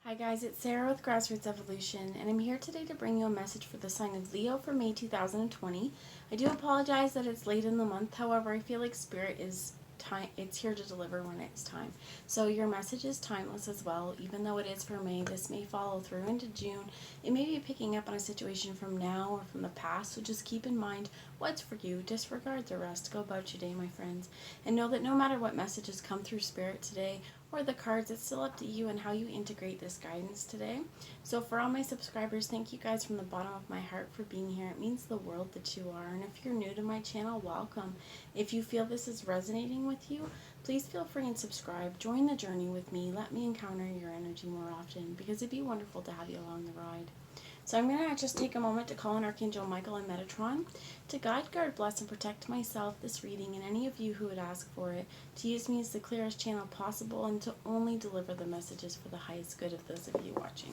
Hi guys, it's Sarah with Grassroots Evolution, and I'm here today to bring you a message for the sign of Leo for May 2020. I do apologize that it's late in the month, however, I feel like Spirit is it's here to deliver when it's time. So your message is timeless as well. Even though it is for May, this may follow through into June. It may be picking up on a situation from now or from the past, so just keep in mind what's for you. Disregard the rest. Go about your day, my friends. And know that no matter what messages come through Spirit today or the cards, it's still up to you and how you integrate this guidance today. So for all my subscribers, thank you guys from the bottom of my heart for being here. It means the world that you are. And if you're new to my channel, welcome. If you feel this is resonating with you, please feel free and subscribe. Join the journey with me. Let me encounter your energy more often, because it'd be wonderful to have you along the ride. So I'm going to just take a moment to call on Archangel Michael and Metatron to guide, guard, bless, and protect myself, this reading, and any of you who would ask for it, to use me as the clearest channel possible and to only deliver the messages for the highest good of those of you watching.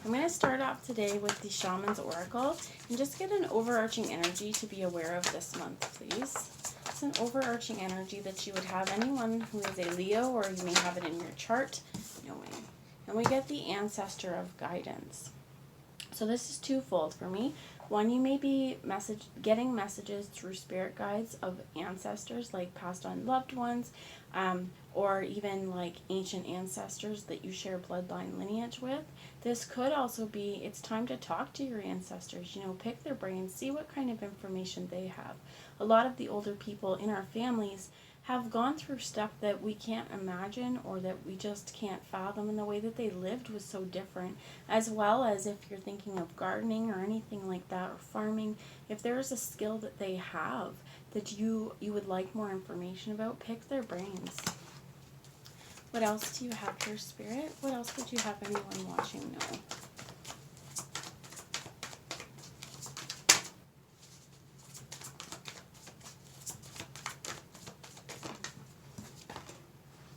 I'm going to start off today with the Shaman's Oracle and just get an overarching energy to be aware of this month, please. It's an overarching energy that you would have anyone who is a Leo, or you may have it in your chart, knowing. And we get the Ancestor of Guidance. So this is twofold for me. One, you may be getting messages through spirit guides of ancestors, like passed on loved ones, or even like ancient ancestors that you share bloodline lineage with. This could also be, it's time to talk to your ancestors, pick their brains, see what kind of information they have. A lot of the older people in our families have gone through stuff that we can't imagine, or that we just can't fathom, and the way that they lived was so different. As well as if you're thinking of gardening or anything like that, or farming, if there is a skill that they have that you would like more information about, pick their brains. What else do you have for Spirit? What else would you have anyone watching know?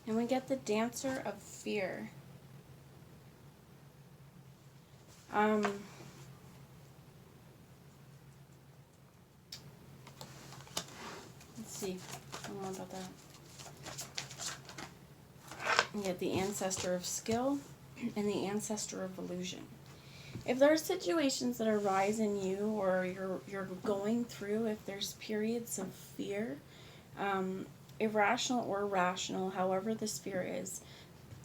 And we get the Dancer of Fear. Let's see. I don't know about that. We get the Ancestor of Skill and the Ancestor of Illusion. If there are situations that arise in you, or you're going through, if there's periods of fear, irrational or rational, however the fear is,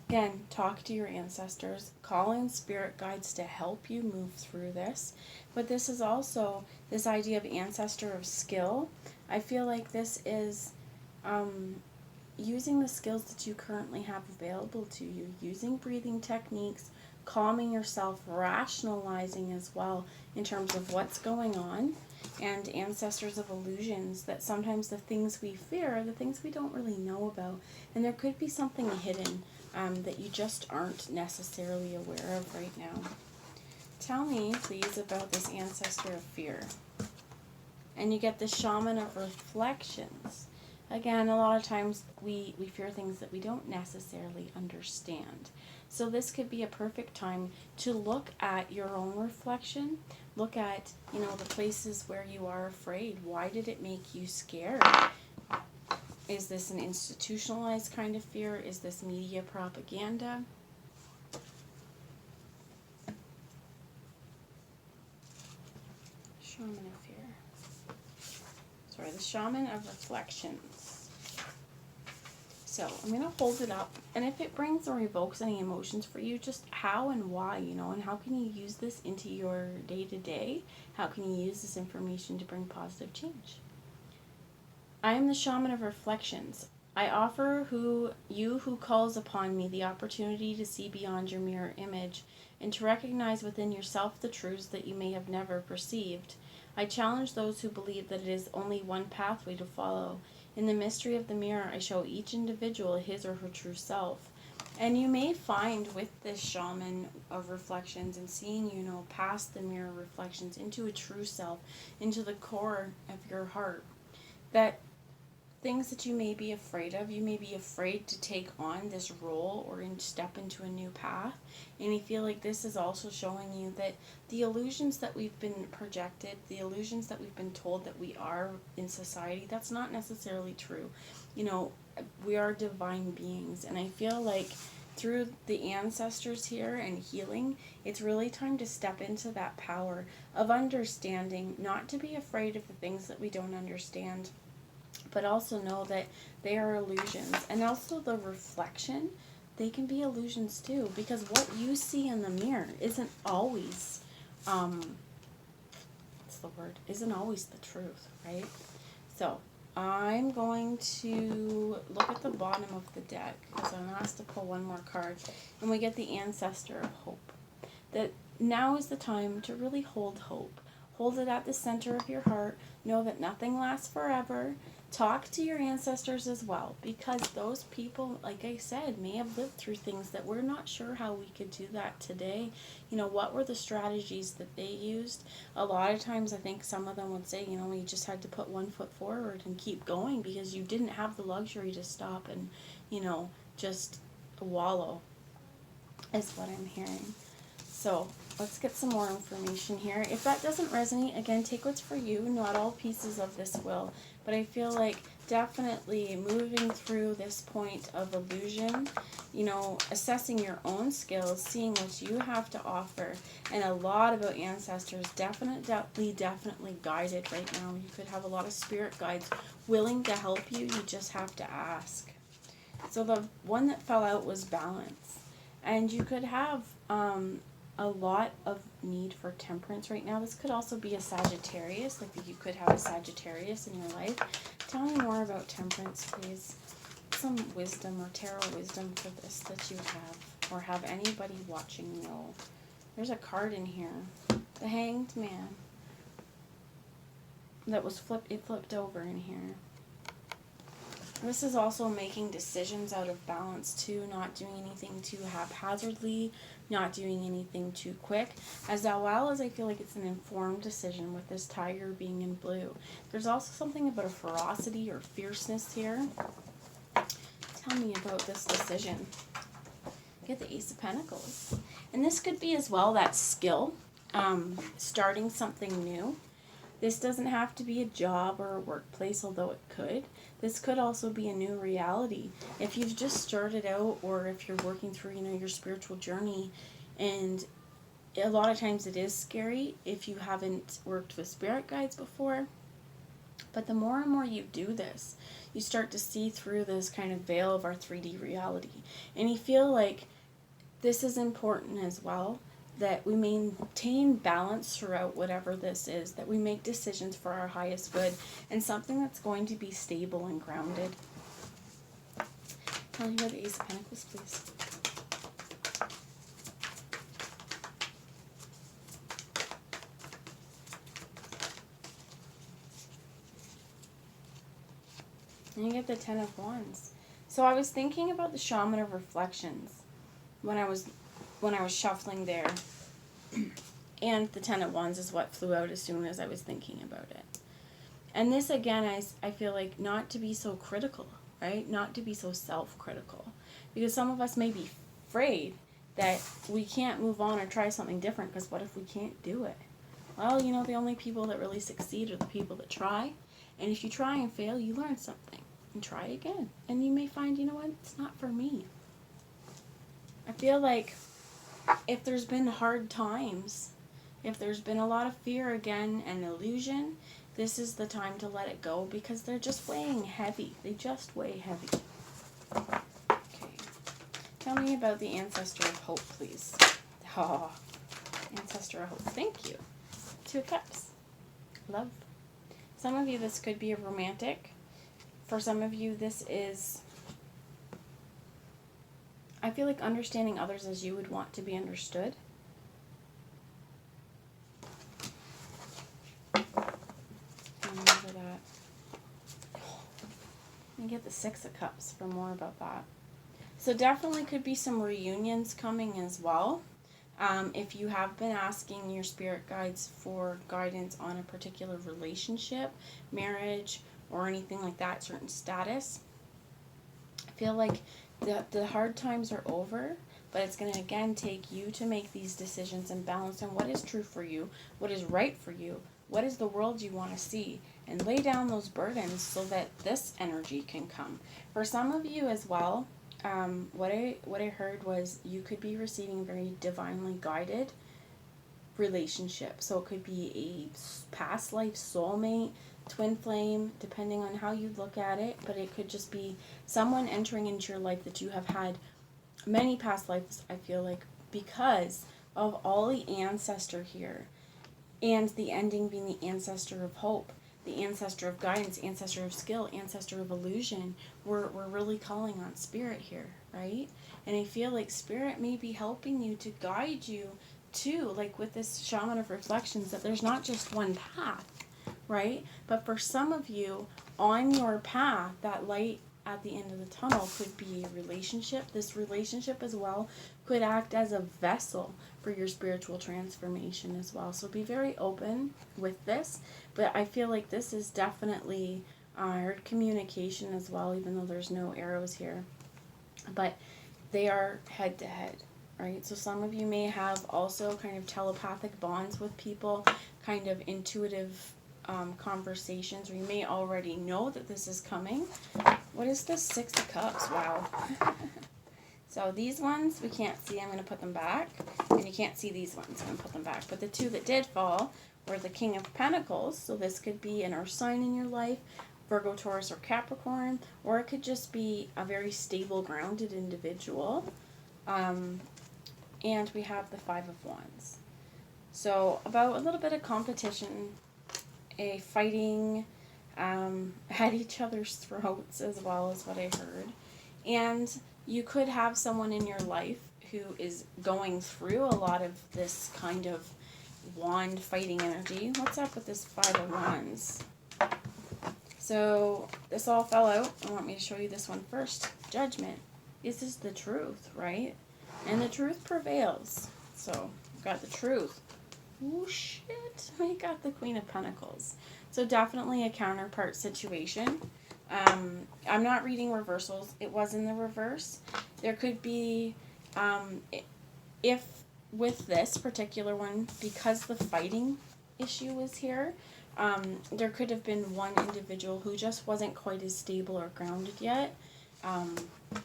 again, talk to your ancestors, call in spirit guides to help you move through this. But this is also this idea of Ancestor of Skill. I feel like this is using the skills that you currently have available to you, using breathing techniques, calming yourself, rationalizing as well in terms of what's going on, and Ancestors of Illusions, that sometimes the things we fear are the things we don't really know about, and there could be something hidden that you just aren't necessarily aware of right now. Tell me, please, about this Ancestor of Fear. And you get the Shaman of Reflections. Again, a lot of times we fear things that we don't necessarily understand. So this could be a perfect time to look at your own reflection. Look at, the places where you are afraid. Why did it make you scared? Is this an institutionalized kind of fear? Is this media propaganda? Shaman of Fear. Sorry, the Shaman of Reflections. So I'm going to hold it up, and if it brings or evokes any emotions for you, just how and why, and how can you use this into your day-to-day? How can you use this information to bring positive change? I am the Shaman of Reflections. I offer you who calls upon me the opportunity to see beyond your mirror image and to recognize within yourself the truths that you may have never perceived. I challenge those who believe that it is only one pathway to follow. In the mystery of the mirror, I show each individual his or her true self. And you may find with this Shaman of Reflections and seeing, past the mirror reflections into a true self, into the core of your heart, that things that you may be afraid of, you may be afraid to take on this role or step into a new path. And I feel like this is also showing you that the illusions that we've been projected, the illusions that we've been told that we are in society, that's not necessarily true. We are divine beings, and I feel like through the ancestors here and healing, it's really time to step into that power of understanding, not to be afraid of the things that we don't understand, but also know that they are illusions. And also the reflection, they can be illusions too, because what you see in the mirror isn't always, isn't always the truth, right? So I'm going to look at the bottom of the deck because I'm asked to pull one more card, and we get the Ancestor of Hope. That now is the time to really hold hope. Hold it at the center of your heart. Know that nothing lasts forever. Talk to your ancestors as well, because those people, like I said, may have lived through things that we're not sure how we could do that today. You know, what were the strategies that they used? A lot of times I think some of them would say, you know, you just had to put one foot forward and keep going because you didn't have the luxury to stop and, you know, just wallow, is what I'm hearing. So let's get some more information here. If that doesn't resonate, again, take what's for you. Not all pieces of this will. But I feel like definitely moving through this point of illusion, you know, assessing your own skills, seeing what you have to offer, and a lot about ancestors, definitely guided right now. You could have a lot of spirit guides willing to help you. You just have to ask. So the one that fell out was balance. And you could have a lot of need for temperance right now. This could also be a Sagittarius, like you could have a Sagittarius in your life. Tell me more about temperance, please. Some wisdom or tarot wisdom for this that you have, or have anybody watching know. There's a card in here, the Hanged Man, that was flipped over in here. This is also making decisions out of balance too, not doing anything too haphazardly, not doing anything too quick, as well as I feel like it's an informed decision with this tiger being in blue. There's also something about a ferocity or fierceness here. Tell me about this decision. Get the Ace of Pentacles. And this could be as well that skill, starting something new. This doesn't have to be a job or a workplace, although it could. This could also be a new reality. If you've just started out, or if you're working through, you know, your spiritual journey, and a lot of times it is scary if you haven't worked with spirit guides before. But the more and more you do this, you start to see through this kind of veil of our 3D reality. And you feel like this is important as well, that we maintain balance throughout whatever this is, that we make decisions for our highest good, and something that's going to be stable and grounded. Tell me about the Ace of Pentacles, please. And you get the Ten of Wands. So I was thinking about the Shaman of Reflections when I was shuffling there. And the Ten of Wands is what flew out as soon as I was thinking about it. And this, again, I feel like not to be so critical, right? Not to be so self-critical. Because some of us may be afraid that we can't move on or try something different because what if we can't do it? Well, you know, the only people that really succeed are the people that try. And if you try and fail, you learn something. And try again. And you may find, you know what, it's not for me. I feel like if there's been hard times, if there's been a lot of fear again and illusion, this is the time to let it go, because they're just weighing heavy. They just weigh heavy. Okay. Tell me about the Ancestor of Hope, please. Oh, Ancestor of Hope. Thank you. 2 Cups. Love. Some of you, this could be a romantic. For some of you, this is, I feel like, understanding others as you would want to be understood. Remember that. And get the 6 of Cups for more about that. So definitely could be some reunions coming as well. If you have been asking your spirit guides for guidance on a particular relationship, marriage, or anything like that, certain status, I feel like the hard times are over, but it's going to again take you to make these decisions and balance on what is true for you, what is right for you, what is the world you want to see, and lay down those burdens so that this energy can come. For some of you as well, what I heard was you could be receiving a very divinely guided relationship. So it could be a past life soulmate, twin flame, depending on how you look at it. But it could just be someone entering into your life that you have had many past lives, I feel like, because of all the ancestor here. And the ending being the ancestor of hope, the ancestor of guidance, ancestor of skill, ancestor of illusion. We're really calling on spirit here, right? And I feel like spirit may be helping you to guide you to, like with this shaman of reflections, that there's not just one path, right? But for some of you on your path, that light at the end of the tunnel could be a relationship. This relationship as well could act as a vessel for your spiritual transformation as well. So be very open with this. But I feel like this is definitely communication as well, even though there's no arrows here. But they are head to head, right? So some of you may have also kind of telepathic bonds with people, kind of intuitive conversations, or you may already know that this is coming. What is this? 6 of Cups. Wow. So these ones we can't see. I'm going to put them back. And you can't see these ones. I'm going to put them back. But the two that did fall were the King of Pentacles. So this could be an earth sign in your life, Virgo, Taurus, or Capricorn. Or it could just be a very stable, grounded individual. And we have the 5 of Wands. So about a little bit of competition, a fighting at each other's throats as well as what I heard. And you could have someone in your life who is going through a lot of this kind of wand fighting energy. What's up with this 5 of Wands? So this all fell out. I want me to show you this one first. Judgment. This is the truth, right? And the truth prevails. So we've got the truth. Oh shit, we got the Queen of Pentacles. So definitely a counterpart situation. I'm not reading reversals. It was in the reverse. There could be, if with this particular one, because the fighting issue was here, there could have been one individual who just wasn't quite as stable or grounded yet.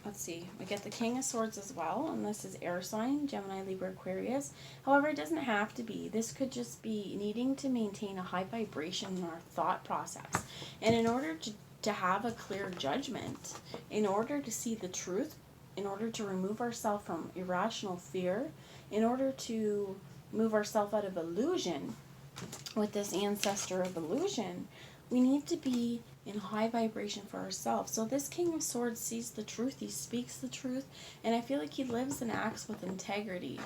Let's see, we get the King of Swords as well, and this is air sign, Gemini, Libra, Aquarius. However, it doesn't have to be. This could just be needing to maintain a high vibration in our thought process. And in order to have a clear judgment, in order to see the truth, in order to remove ourselves from irrational fear, in order to move ourselves out of illusion with this ancestor of illusion, we need to be in high vibration for ourselves. So this King of Swords sees the truth, he speaks the truth, and I feel like he lives and acts with integrity.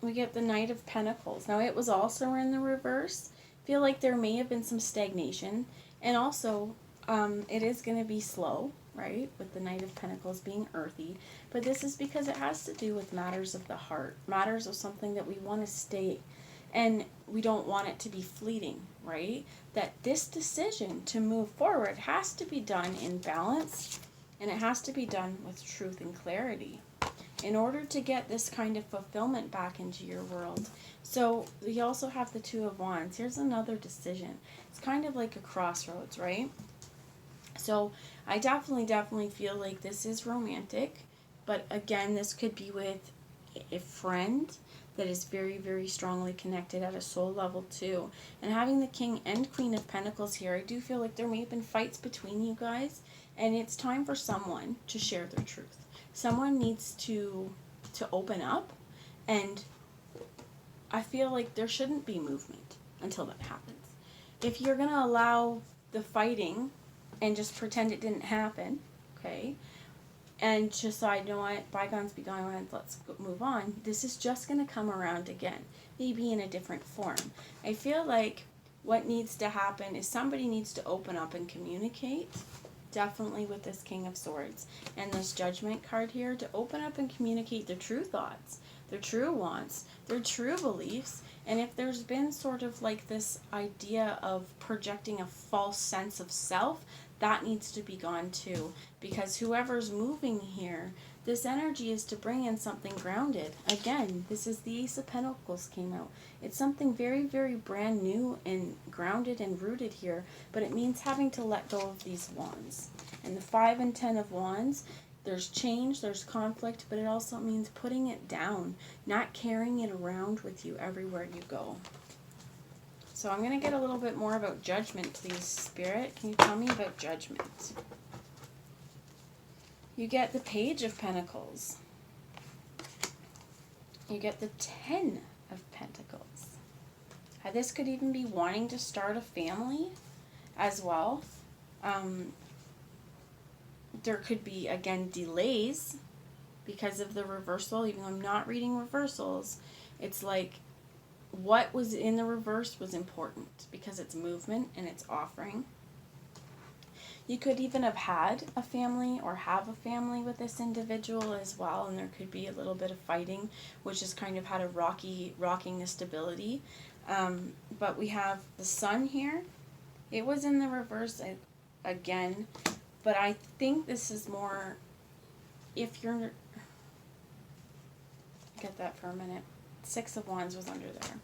We get the Knight of Pentacles. Now it was also in the reverse. I feel like there may have been some stagnation, and also it is going to be slow, right, with the Knight of Pentacles being earthy, but this is because it has to do with matters of the heart, matters of something that we want to stay. And we don't want it to be fleeting, right? That this decision to move forward has to be done in balance, and it has to be done with truth and clarity in order to get this kind of fulfillment back into your world. So we also have the 2 of Wands. Here's another decision. It's kind of like a crossroads, right? So I definitely feel like this is romantic, but again, this could be with a friend that is very, very strongly connected at a soul level too. And having the King and Queen of Pentacles here, I do feel like there may have been fights between you guys, and it's time for someone to share their truth. Someone needs to open up, and I feel like there shouldn't be movement until that happens. If you're going to allow the fighting and just pretend it didn't happen, okay, and decide, you know what, bygones be bygones, let's move on, this is just going to come around again, maybe in a different form. I feel like what needs to happen is somebody needs to open up and communicate, definitely with this King of Swords and this Judgment card here, to open up and communicate their true thoughts, their true wants, their true beliefs. And if there's been sort of like this idea of projecting a false sense of self, that needs to be gone too, because whoever's moving here, this energy is to bring in something grounded. Again, this is the Ace of Pentacles came out. It's something very, very brand new and grounded and rooted here, but it means having to let go of these wands. And the 5 and 10 of Wands, there's change, there's conflict, but it also means putting it down, not carrying it around with you everywhere you go. So I'm going to get a little bit more about Judgment, please, Spirit. Can you tell me about Judgment? You get the Page of Pentacles. You get the 10 of Pentacles. This could even be wanting to start a family as well. There could be, again, delays because of the reversal. Even though I'm not reading reversals, it's like what was in the reverse was important because it's movement and it's offering. You could even have had a family or have a family with this individual as well, and there could be a little bit of fighting, which has kind of had a rocking the stability. But we have the Sun here. It was in the reverse again, but I think this is more, if you're, get that for a minute. 6 of Wands was under there.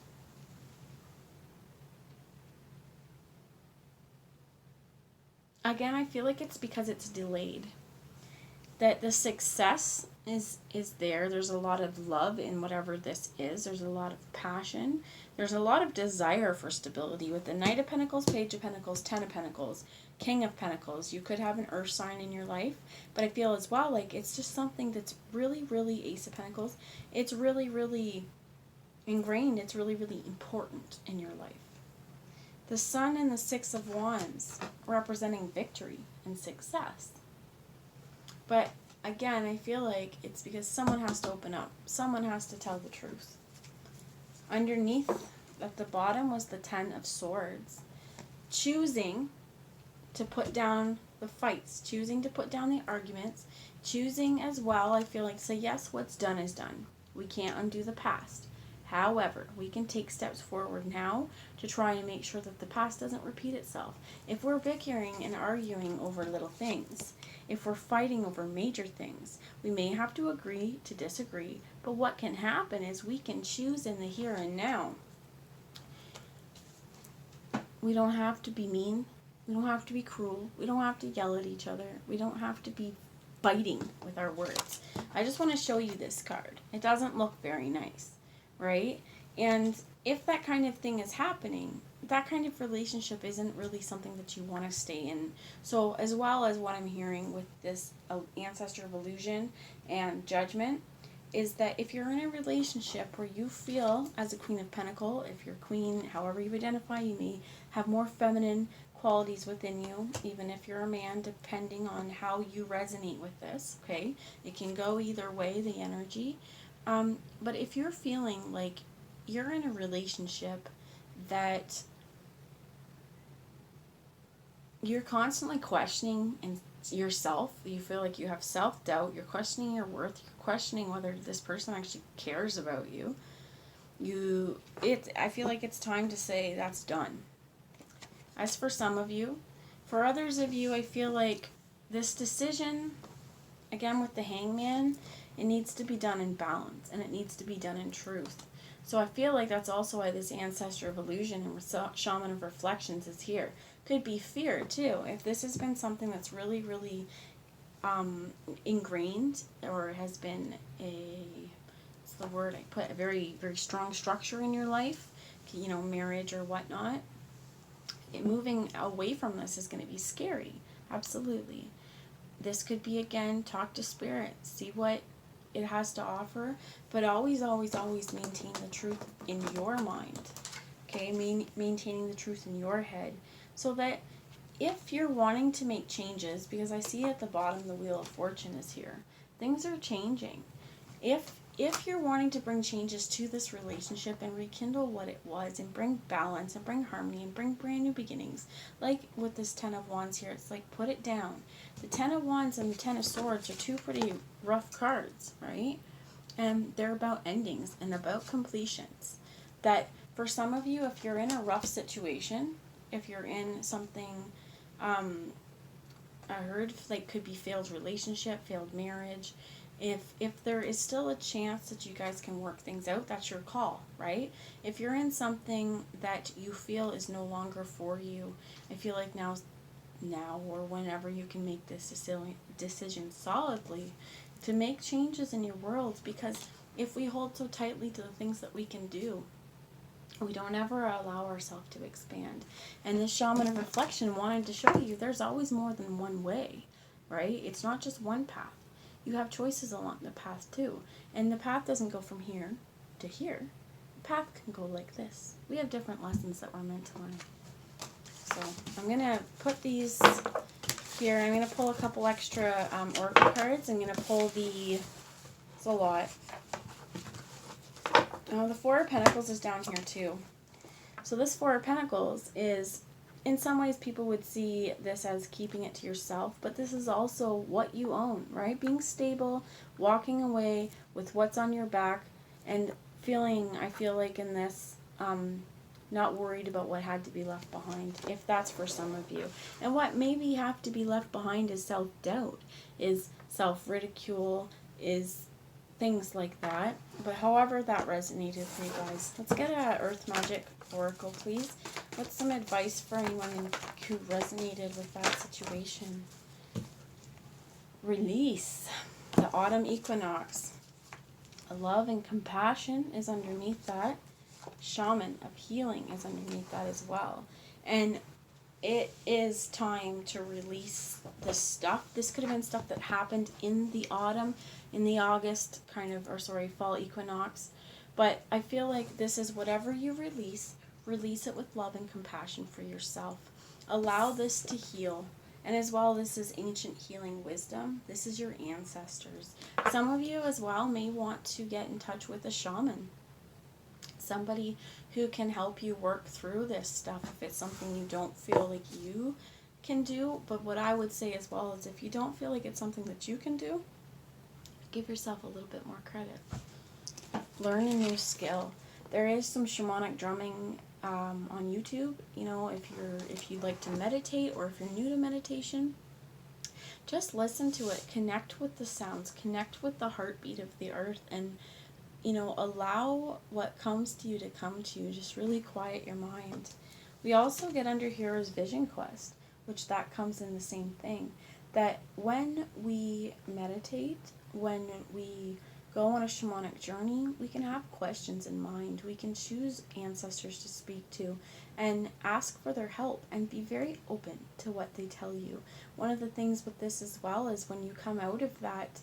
Again, I feel like it's because it's delayed. That the success is there. There's a lot of love in whatever this is. There's a lot of passion. There's a lot of desire for stability with the Knight of Pentacles, Page of Pentacles, 10 of Pentacles, King of Pentacles. You could have an earth sign in your life, but I feel as well like it's just something that's really, really Ace of Pentacles. It's really, really ingrained. It's really, really important in your life. The Sun and the 6 of Wands representing victory and success. But again, I feel like it's because someone has to open up. Someone has to tell the truth. Underneath, at the bottom, was the 10 of Swords. Choosing to put down the fights. Choosing to put down the arguments. Choosing as well, I feel like, say yes, what's done is done. We can't undo the past. However, we can take steps forward now to try and make sure that the past doesn't repeat itself. If we're bickering and arguing over little things, if we're fighting over major things, we may have to agree to disagree, but what can happen is we can choose in the here and now. We don't have to be mean. We don't have to be cruel. We don't have to yell at each other. We don't have to be fighting with our words. I just want to show you this card. It doesn't look very nice. Right? And if that kind of thing is happening, that kind of relationship isn't really something that you want to stay in. So as well as what I'm hearing with this Ancestor of Illusion and Judgment, is that if you're in a relationship where you feel, as a Queen of Pentacles, if you're Queen, however you identify, you may have more feminine qualities within you, even if you're a man, depending on how you resonate with this, okay? It can go either way, the energy. But if you're feeling like you're in a relationship that you're constantly questioning in yourself, you feel like you have self-doubt, you're questioning your worth, you're questioning whether this person actually cares about you, I feel like it's time to say that's done. As for some of you, for others of you, I feel like this decision, again with the Hangman, it needs to be done in balance, and it needs to be done in truth. So I feel like that's also why this Ancestor of Illusion and Shaman of Reflections is here. Could be fear, too. If this has been something that's really, really ingrained, or has been what's the word I put, a very, very strong structure in your life, you know, marriage or whatnot, moving away from this is going to be scary. Absolutely. This could be, again, talk to Spirit, see what it has to offer, but always, always, always maintain the truth in your mind, okay? Maintaining the truth in your head, so that if you're wanting to make changes, because I see at the bottom the Wheel of Fortune is here, things are changing. If you're wanting to bring changes to this relationship and rekindle what it was and bring balance and bring harmony and bring brand new beginnings, like with this 10 of Wands here, it's like put it down. The 10 of Wands and the 10 of Swords are two pretty rough cards, right? And they're about endings and about completions. That for some of you, if you're in a rough situation, if you're in something, I heard like could be failed relationship, failed marriage, if there is still a chance that you guys can work things out, that's your call, right? If you're in something that you feel is no longer for you, I feel like now's now or whenever you can make this decision solidly to make changes in your world, because if we hold so tightly to the things that we can do, we don't ever allow ourselves to expand. And this shaman of reflection wanted to show you there's always more than one way, right? It's not just one path. You have choices along the path too. And the path doesn't go from here to here. The path can go like this. We have different lessons that we're meant to learn. So I'm going to put these here. I'm going to pull a couple extra oracle cards. I'm going to pull it's a lot. The Four of Pentacles is down here too. So this Four of Pentacles is, in some ways people would see this as keeping it to yourself, but this is also what you own, right? Being stable, walking away with what's on your back, and feeling, I feel like in this, not worried about what had to be left behind, if that's for some of you. And what maybe have to be left behind is self-doubt, is self-ridicule, is things like that. But however that resonated for you guys. Let's get a Earth Magic Oracle, please. What's some advice for anyone who resonated with that situation? Release. The autumn equinox. Love and compassion is underneath that. Shaman of healing is underneath that as well. And it is time to release this stuff. This could have been stuff that happened in the autumn, in the August fall equinox. But I feel like this is whatever you release it with love and compassion for yourself. Allow this to heal. And as well, this is ancient healing wisdom. This is your ancestors. Some of you as well may want to get in touch with a shaman. Somebody who can help you work through this stuff if it's something you don't feel like you can do. But what I would say as well is if you don't feel like it's something that you can do, give yourself a little bit more credit. Learn a new skill. There is some shamanic drumming on YouTube. You know, if you like to meditate, or if you're new to meditation, just listen to it. Connect with the sounds. Connect with the heartbeat of the earth, and allow what comes to you to come to you. Just really quiet your mind. We also get under here as Vision Quest, which that comes in the same thing. That when we meditate, when we go on a shamanic journey, we can have questions in mind. We can choose ancestors to speak to and ask for their help and be very open to what they tell you. One of the things with this as well is when you come out of that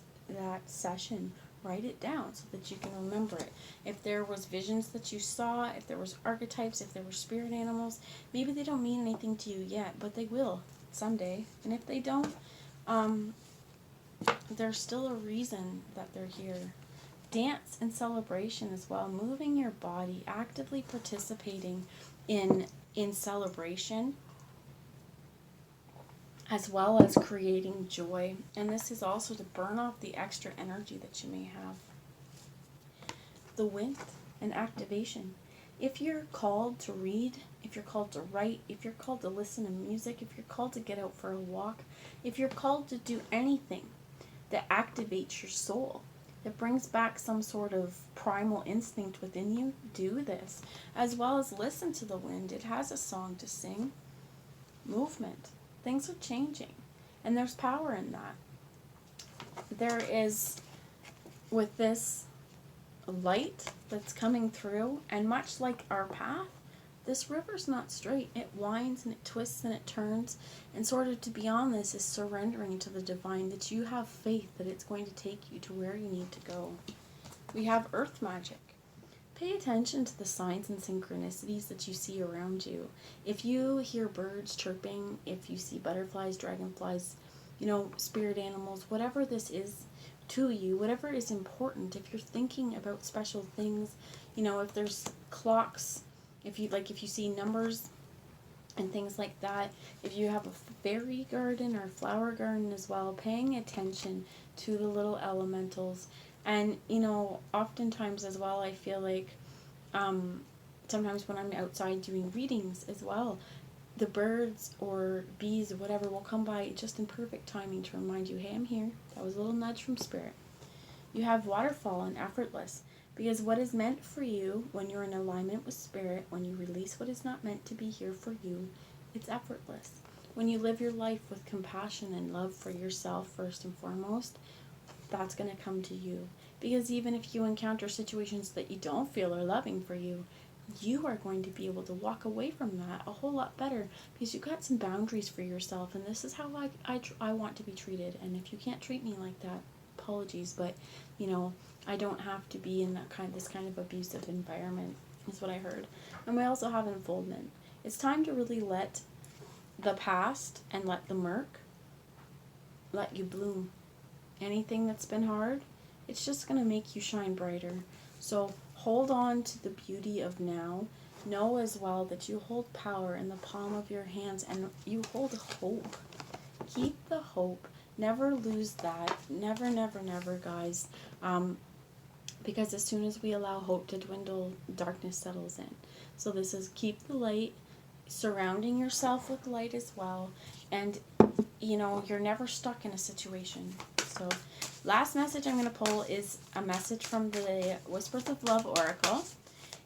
session, write it down so that you can remember it. If there was visions that you saw, if there was archetypes, if there were spirit animals, maybe they don't mean anything to you yet, but they will someday. And if they don't, there's still a reason that they're here. Dance and celebration as well. Moving your body, actively participating in celebration, as well as creating joy. And this is also to burn off the extra energy that you may have. The wind and activation. If you're called to read, if you're called to write, if you're called to listen to music, if you're called to get out for a walk, if you're called to do anything that activates your soul, that brings back some sort of primal instinct within you, do this. As well as listen to the wind. It has a song to sing. Movement. Things are changing, and there's power in that. There is, with this light that's coming through, and much like our path, this river's not straight. It winds and it twists and it turns, and sort of to be on this is surrendering to the divine, that you have faith that it's going to take you to where you need to go. We have earth magic. Pay attention to the signs and synchronicities that you see around you. If you hear birds chirping, if you see butterflies, dragonflies, spirit animals, whatever this is to you, whatever is important, if you're thinking about special things, if there's clocks, if you see numbers and things like that, if you have a fairy garden or flower garden as well, paying attention to the little elementals. And, oftentimes as well, I feel like sometimes when I'm outside doing readings as well, the birds or bees or whatever will come by just in perfect timing to remind you, hey, I'm here. That was a little nudge from spirit. You have waterfall and effortless, because what is meant for you when you're in alignment with spirit, when you release what is not meant to be here for you, it's effortless. when you live your life with compassion and love for yourself first and foremost, that's going to come to you. Because even if you encounter situations that you don't feel are loving for you, you are going to be able to walk away from that a whole lot better because you got some boundaries for yourself, and this is how I want to be treated. And if you can't treat me like that, apologies, but I don't have to be in this kind of abusive environment, is what I heard. And we also have unfoldment. It's time to really let the past and let the murk let you bloom. Anything that's been hard, it's just going to make you shine brighter. So hold on to the beauty of now. Know as well that you hold power in the palm of your hands, and you hold hope. Keep the hope. Never lose that. Never, never, never, guys. Because as soon as we allow hope to dwindle, darkness settles in. So this is keep the light, surrounding yourself with light as well, and you're never stuck in a situation. So last message I'm going to pull is a message from the Whispers of Love Oracle,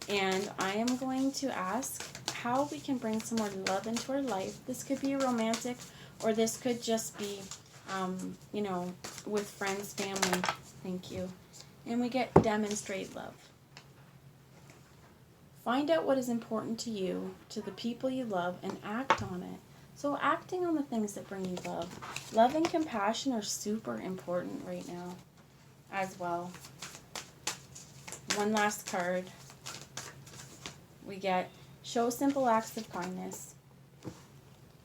and I am going to ask how we can bring some more love into our life. This could be romantic, or this could just be with friends, family. Thank you. And we get demonstrate love. Find out what is important to you, to the people you love, and act on it. So acting on the things that bring you love. Love and compassion are super important right now as well. One last card. We get show simple acts of kindness.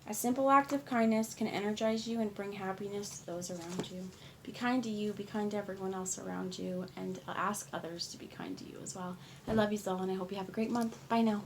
A simple act of kindness can energize you and bring happiness to those around you. Be kind to you, be kind to everyone else around you, and ask others to be kind to you as well. I love you all, and I hope you have a great month. Bye now.